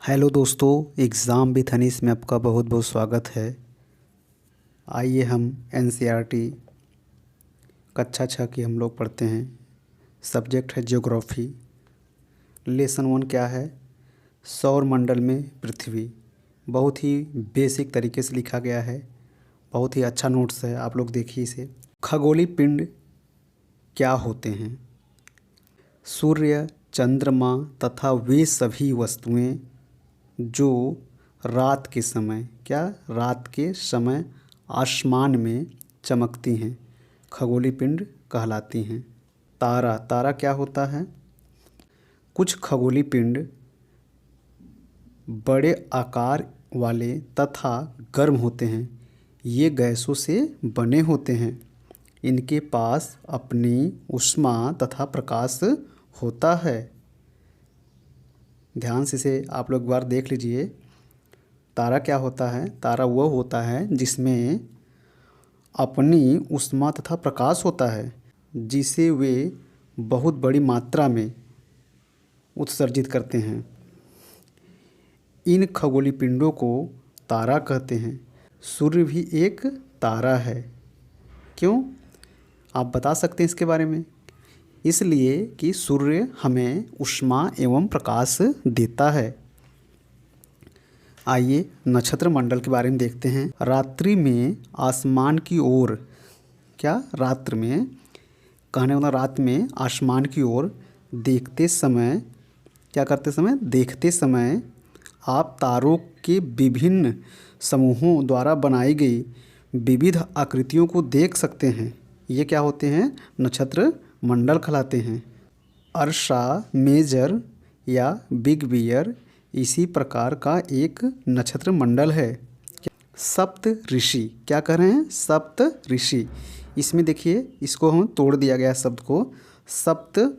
Hello दोस्तों, exam with Anees में आपका बहुत बहुत स्वागत है। आइए हम एनसीईआरटी कक्षा 6 की हम लोग पढ़ते हैं। सब्जेक्ट है ज्योग्राफी। लेसन 1 क्या है? सौर मंडल में पृथ्वी। बहुत ही बेसिक तरीके से लिखा गया है। बहुत ही अच्छा नोट्स है, आप लोग देखिए इसे। खगोलीय पिंड क्या होते हैं? सूर्य, चंद्रमा तथा वे सभी वस्तुएं जो रात के समय आसमान में चमकती हैं, खगोलीय पिंड कहलाती हैं। तारा क्या होता है? कुछ खगोलीय पिंड बड़े आकार वाले तथा गर्म होते हैं। ये गैसों से बने होते हैं। इनके पास अपनी ऊष्मा तथा प्रकाश होता है। ध्यान से इसे आप लोग एक बार देख लीजिए। तारा क्या होता है? तारा वह होता है जिसमें अपनी ऊष्मा तथा प्रकाश होता है, जिसे वे बहुत बड़ी मात्रा में उत्सर्जित करते हैं। इन खगोलीय पिंडों को तारा कहते हैं। सूर्य भी एक तारा है। क्यों? आप बता सकते हैं इसके बारे में? इसलिए कि सूर्य हमें ऊष्मा एवं प्रकाश देता है। आइए नक्षत्र मंडल के बारे में देखते हैं। रात्रि में आसमान की ओर रात में कहने वाला रात में आसमान की ओर देखते समय आप तारों के विभिन्न समूहों द्वारा बनाई गई विविध आकृतियों को देख सकते हैं। ये क्या होते हैं? नक्षत्र मंडल कहलाते हैं। अर्शा मेजर या बिग बियर इसी प्रकार का एक नक्षत्र मंडल है। सप्त ऋषि क्या कह रहे हैं? सप्त ऋषि। इसमें देखिए, इसको हम तोड़ दिया गया शब्द को। सप्त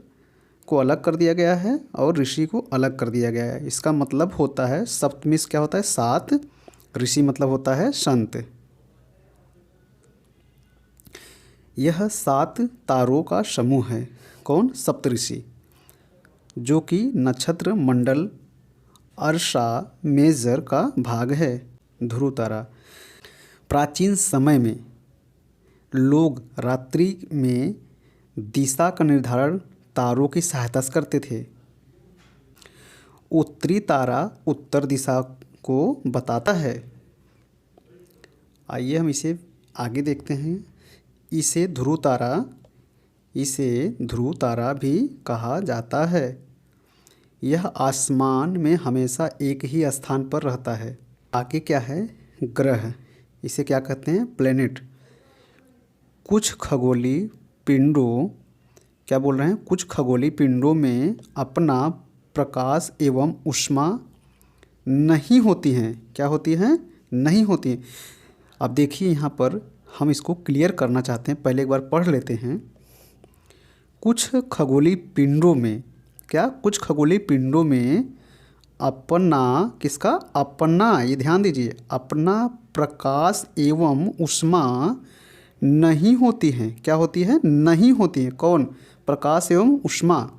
को अलग कर दिया गया है और ऋषि को अलग कर दिया गया है। इसका मतलब होता है, सप्त में क्या होता है? 7। ऋषि मतलब होता है संत। यह 7 तारों का समूह है। कौन? सप्तऋषि, जो कि नक्षत्र मंडल अर्शा मेजर का भाग है। ध्रुव तारा। प्राचीन समय में लोग रात्रि में दिशा का निर्धारण तारों की सहायता से करते थे। उत्तरी तारा उत्तर दिशा को बताता है। आइए हम इसे आगे देखते हैं। इसे ध्रुव तारा भी कहा जाता है। यह आसमान में हमेशा एक ही स्थान पर रहता है। आगे क्या है? ग्रह। इसे क्या कहते हैं? प्लेनेट। कुछ खगोलीय पिंडों कुछ खगोलीय पिंडों में अपना प्रकाश एवं ऊष्मा नहीं होती हैं। क्या होती हैं? नहीं होती हैं। अब देखिए, यहाँ पर हम इसको क्लियर करना चाहते हैं। पहले एक बार पढ़ लेते हैं। कुछ खगोलीय पिंडों में अपना ये ध्यान दीजिए, अपना प्रकाश एवं ऊष्मा नहीं होती हैं। क्या होती है? नहीं होती हैं। कौन? प्रकाश एवं ऊष्मा।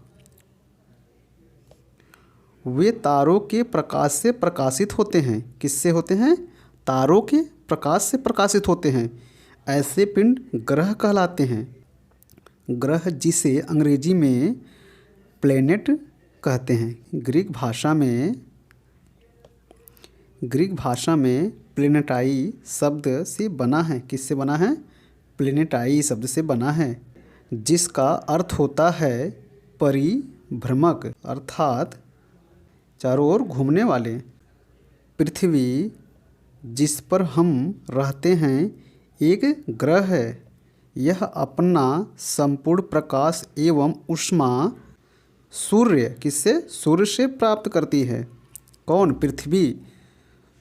वे तारों के प्रकाश से प्रकाशित होते हैं। किससे होते हैं? तारों के प्रकाश से प्रकाशित होते हैं। ऐसे पिंड ग्रह कहलाते हैं। ग्रह, जिसे अंग्रेजी में प्लेनेट कहते हैं, ग्रीक भाषा में प्लेनेटाई शब्द से बना है। किससे बना है? प्लेनेटाई शब्द से बना है, जिसका अर्थ होता है परिभ्रमक, अर्थात चारों ओर घूमने वाले। पृथ्वी, जिस पर हम रहते हैं, एक ग्रह है। यह अपना संपूर्ण प्रकाश एवं ऊष्मा सूर्य से प्राप्त करती है। कौन? पृथ्वी।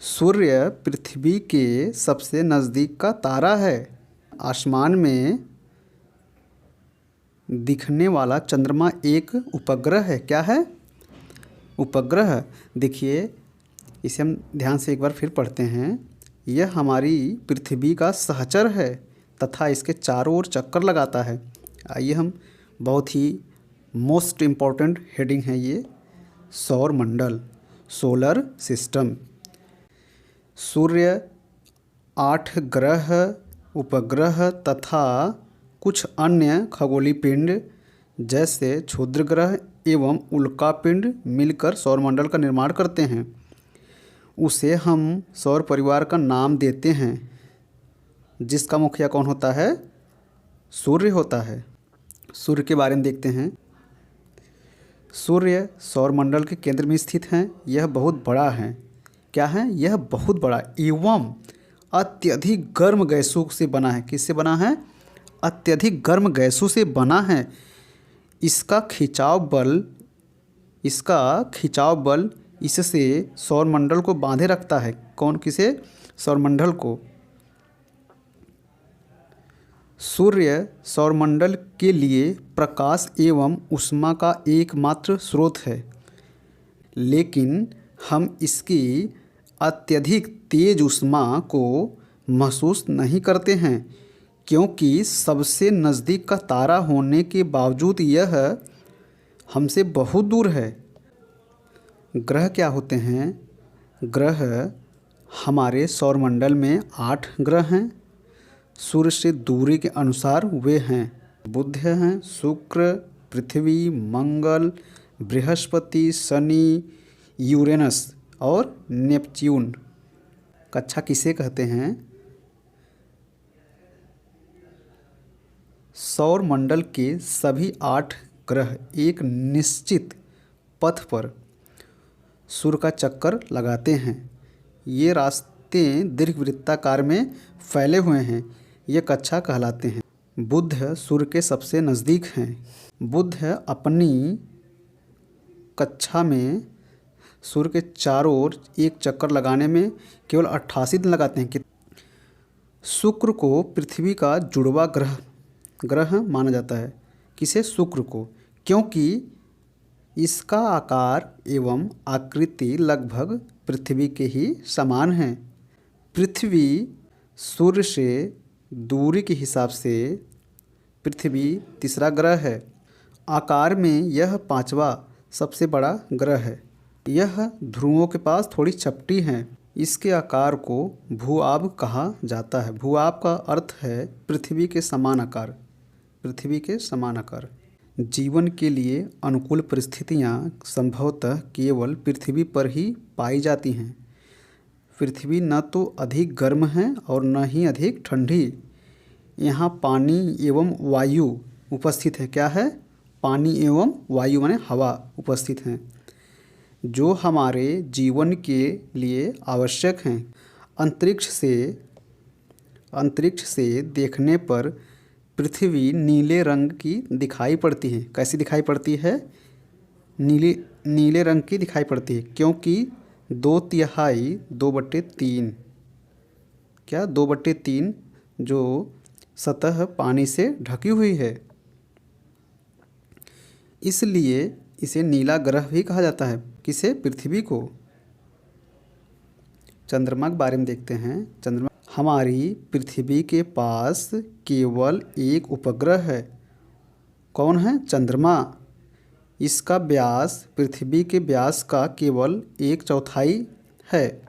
सूर्य पृथ्वी के सबसे नज़दीक का तारा है। आसमान में दिखने वाला चंद्रमा एक उपग्रह है। क्या है? उपग्रह। देखिए, इसे हम ध्यान से एक बार फिर पढ़ते हैं। यह हमारी पृथ्वी का सहचर है तथा इसके चारों ओर चक्कर लगाता है। आइए हम, बहुत ही मोस्ट इम्पॉर्टेंट हेडिंग है ये, सौर मंडल। Solar system. सूर्य 8 ग्रह, उपग्रह तथा कुछ अन्य खगोलीय पिंड जैसे क्षुद्र ग्रह एवं उल्कापिंड मिलकर सौरमंडल का निर्माण करते हैं। उसे हम सौर परिवार का नाम देते हैं, जिसका मुखिया कौन होता है? सूर्य होता है। सूर्य के बारे में देखते हैं। सूर्य सौरमंडल के केंद्र में स्थित हैं। यह बहुत बड़ा है। क्या है? यह बहुत बड़ा एवं अत्यधिक गर्म गैसों से बना है। किससे बना है? अत्यधिक गर्म गैसों से बना है। इसका खिंचाव बल इससे सौरमंडल को बांधे रखता है। कौन? किसे? सौरमंडल को। सूर्य सौरमंडल के लिए प्रकाश एवं ऊष्मा का एकमात्र स्रोत है, लेकिन हम इसकी अत्यधिक तेज ऊष्मा को महसूस नहीं करते हैं, क्योंकि सबसे नज़दीक का तारा होने के बावजूद यह हमसे बहुत दूर है। ग्रह क्या होते हैं? ग्रह हमारे सौरमंडल में 8 ग्रह हैं। सूर्य से दूरी के अनुसार वे हैं: बुध हैं, शुक्र, पृथ्वी, मंगल, बृहस्पति, शनि, यूरेनस और नेपच्यून। कक्षा किसे कहते हैं? सौरमंडल के सभी 8 ग्रह एक निश्चित पथ पर सूर्य का चक्कर लगाते हैं। ये रास्ते दीर्घवृत्ताकार में फैले हुए हैं। ये कक्षा कहलाते हैं। बुध सूर्य के सबसे नज़दीक हैं। बुध अपनी कक्षा में सूर्य के चारों ओर एक चक्कर लगाने में केवल 88 दिन लगाते हैं। शुक्र को पृथ्वी का जुड़वा ग्रह माना जाता है। किसे? शुक्र को, क्योंकि इसका आकार एवं आकृति लगभग पृथ्वी के ही समान है। पृथ्वी सूर्य से दूरी के हिसाब से पृथ्वी तीसरा ग्रह है। आकार में यह 5वां सबसे बड़ा ग्रह है। यह ध्रुवों के पास थोड़ी चपटी है। इसके आकार को भूआब कहा जाता है। भूआब का अर्थ है पृथ्वी के समान आकार। पृथ्वी के समान आकार। जीवन के लिए अनुकूल परिस्थितियाँ संभवतः केवल पृथ्वी पर ही पाई जाती हैं। पृथ्वी न तो अधिक गर्म है और न ही अधिक ठंडी। यहाँ पानी एवं वायु उपस्थित है। क्या है? पानी एवं वायु माने हवा उपस्थित हैं, जो हमारे जीवन के लिए आवश्यक हैं। अंतरिक्ष से देखने पर पृथ्वी नीले रंग की दिखाई पड़ती है। कैसी दिखाई पड़ती है? नीले रंग की दिखाई पड़ती है, क्योंकि 2/3 क्या 2/3 जो सतह पानी से ढकी हुई है, इसलिए इसे नीला ग्रह भी कहा जाता है। किसे? पृथ्वी को। चंद्रमा के बारे में देखते हैं। चंद्रमा हमारी पृथ्वी के पास केवल एक उपग्रह है। कौन है? चंद्रमा। इसका व्यास पृथ्वी के व्यास का केवल 1/4 है।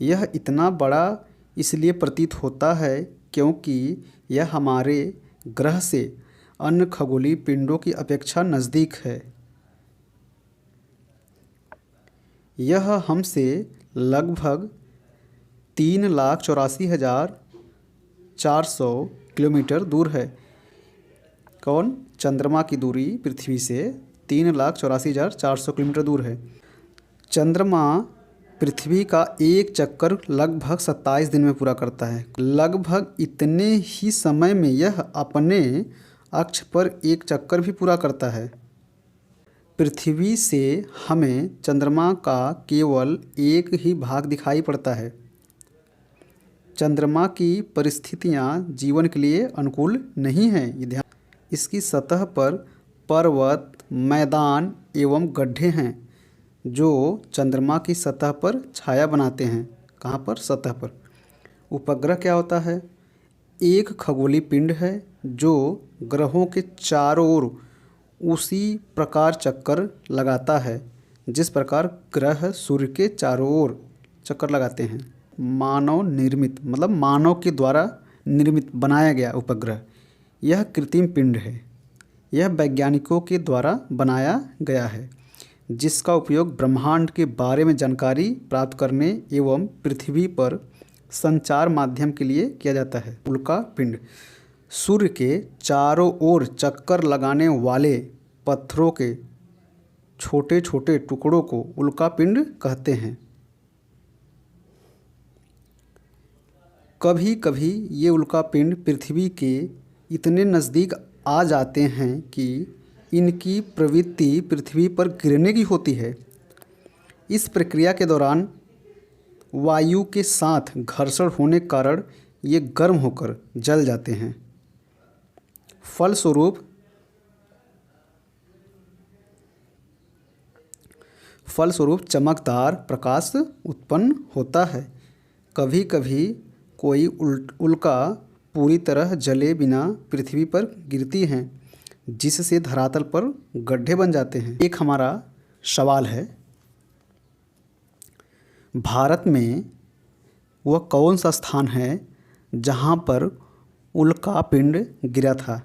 यह इतना बड़ा इसलिए प्रतीत होता है क्योंकि यह हमारे ग्रह से अन्य खगोलीय पिंडों की अपेक्षा नज़दीक है। यह हमसे लगभग 3,84,400 किलोमीटर दूर है। कौन? चंद्रमा की दूरी पृथ्वी से 3,84,400 किलोमीटर दूर है। चंद्रमा पृथ्वी का एक चक्कर लगभग 27 दिन में पूरा करता है। लगभग इतने ही समय में यह अपने अक्ष पर एक चक्कर भी पूरा करता है। पृथ्वी से हमें चंद्रमा का केवल एक ही भाग दिखाई पड़ता है। चंद्रमा की परिस्थितियाँ जीवन के लिए अनुकूल नहीं हैं। इसकी सतह पर पर्वत, मैदान एवं गड्ढे हैं, जो चंद्रमा की सतह पर छाया बनाते हैं। कहाँ पर? सतह पर। उपग्रह क्या होता है? एक खगोलीय पिंड है जो ग्रहों के चारों ओर उसी प्रकार चक्कर लगाता है जिस प्रकार ग्रह सूर्य के चारों ओर चक्कर लगाते हैं। मानव निर्मित मतलब मानव के द्वारा निर्मित बनाया गया उपग्रह यह कृत्रिम पिंड है। यह वैज्ञानिकों के द्वारा बनाया गया है जिसका उपयोग ब्रह्मांड के बारे में जानकारी प्राप्त करने एवं पृथ्वी पर संचार माध्यम के लिए किया जाता है। उल्का पिंड सूर्य के चारों ओर चक्कर लगाने वाले पत्थरों के छोटे छोटे टुकड़ों को उल्का पिंड कहते हैं। कभी कभी ये उल्का पिंड पृथ्वी के इतने नज़दीक आ जाते हैं कि इनकी प्रवृत्ति पृथ्वी पर गिरने की होती है। इस प्रक्रिया के दौरान वायु के साथ घर्षण होने के कारण ये गर्म होकर जल जाते हैं। फलस्वरूप चमकदार प्रकाश उत्पन्न होता है। कभी कभी कोई उल्का पूरी तरह जले बिना पृथ्वी पर गिरती हैं जिससे धरातल पर गड्ढे बन जाते हैं। एक हमारा सवाल है, भारत में वह कौन सा स्थान है जहाँ पर उल्का पिंड गिरा था?